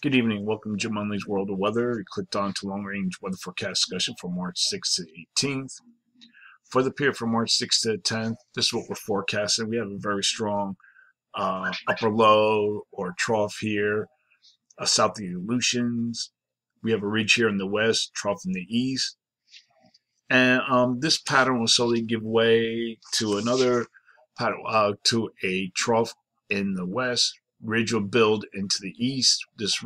Good evening. Welcome to Jim Munley's World of Weather. You clicked on to long range weather forecast discussion for March 6th to 18th. For the period from March 6th to 10th, this is what we're forecasting. We have a very strong upper low or trough here, south of the Aleutians. We have a ridge here in the west, trough in the east. And this pattern will slowly give way to another pattern, to a trough in the west. Ridge will build into the east. This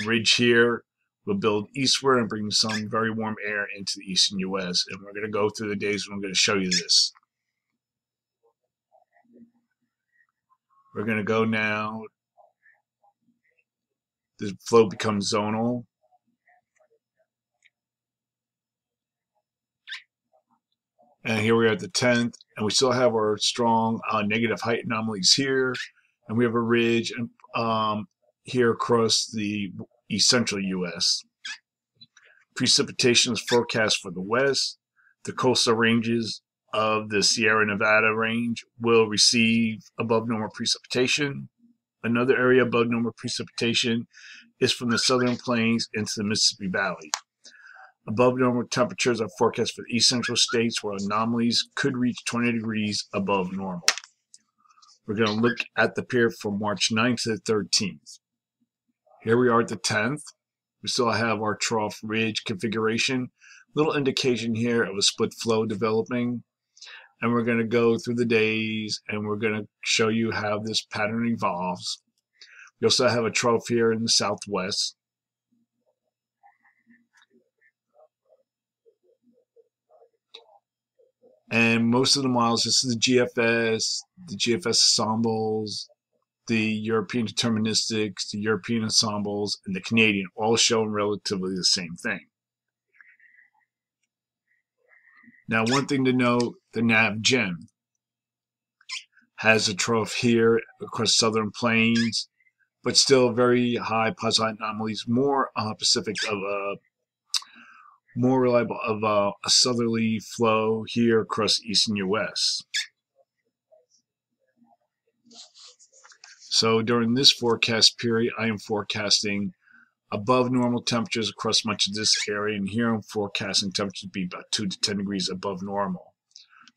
ridge here will build eastward and bring some very warm air into the eastern U.S. And we're going to go through the days and I'm going to show you this. We're going to go now. The flow becomes zonal. And here we are at the 10th, and we still have our strong negative height anomalies here. And we have a ridge here across the east central U.S. Precipitation is forecast for the west. The coastal ranges of the Sierra Nevada range will receive above normal precipitation. Another area above normal precipitation is from the southern plains into the Mississippi Valley. Above normal temperatures are forecast for the east central states where anomalies could reach 20 degrees above normal. We're going to look at the period from March 9th to the 13th. Here we are at the 10th. We still have our trough ridge configuration. Little indication here of a split flow developing. And we're going to go through the days and we're going to show you how this pattern evolves. We also have a trough here in the southwest. And most of the models, this is the GFS ensembles, the European deterministics, the European ensembles, and the Canadian, all showing relatively the same thing. Now, one thing to note, the NavGen has a trough here across southern plains, but still very high positive anomalies, more Pacific of a more reliable of a southerly flow here across the eastern U.S. So during this forecast period, I am forecasting above normal temperatures across much of this area, and here I'm forecasting temperatures to be about 2 to 10 degrees above normal.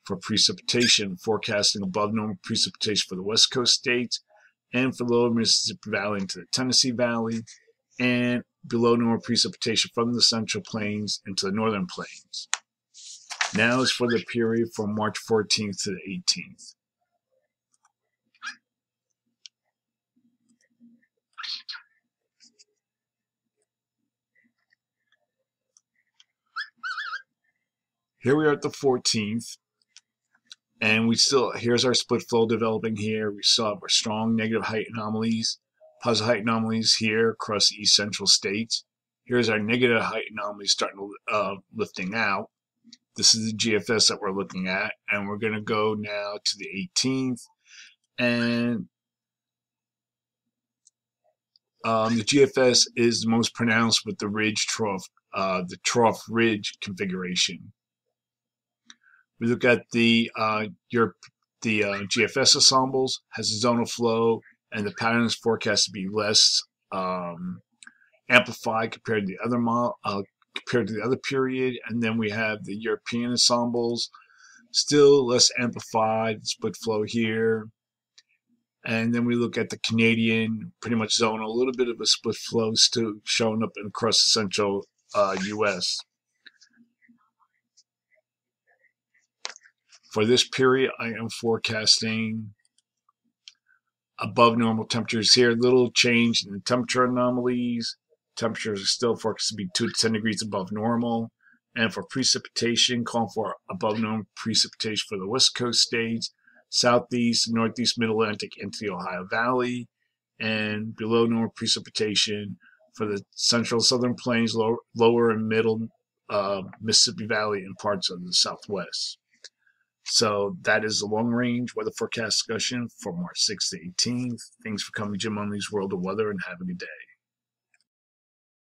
For precipitation, forecasting above normal precipitation for the West Coast states and for the lower Mississippi Valley into the Tennessee Valley, and below normal precipitation from the Central Plains into the Northern Plains. Now is for the period from March 14th to the 18th. Here we are at the 14th, and here's our split flow developing here. We still have our strong negative height anomalies, positive height anomalies here across the east central states. Here's our negative height anomalies starting to lifting out. This is the GFS that we're looking at, and we're going to go now to the 18th, and the GFS is the most pronounced with the ridge trough, the trough ridge configuration. We look at the GFS ensembles has a zonal flow, and the pattern is forecast to be less amplified compared to the other period. And then we have the European ensembles, still less amplified, split flow here. And then we look at the Canadian, pretty much zonal, a little bit of a split flow still showing up across the central U.S. For this period, I am forecasting above normal temperatures here. Little change in the temperature anomalies. Temperatures are still forecast to be 2 to 10 degrees above normal. And for precipitation, calling for above normal precipitation for the West Coast states, Southeast, Northeast, Mid-Atlantic into the Ohio Valley, and below normal precipitation for the central southern plains, lower and middle Mississippi Valley, and parts of the Southwest. So that is the long-range weather forecast discussion for March 6th to 18th. Thanks for coming to Jim Munley's World of Weather, and have a good day.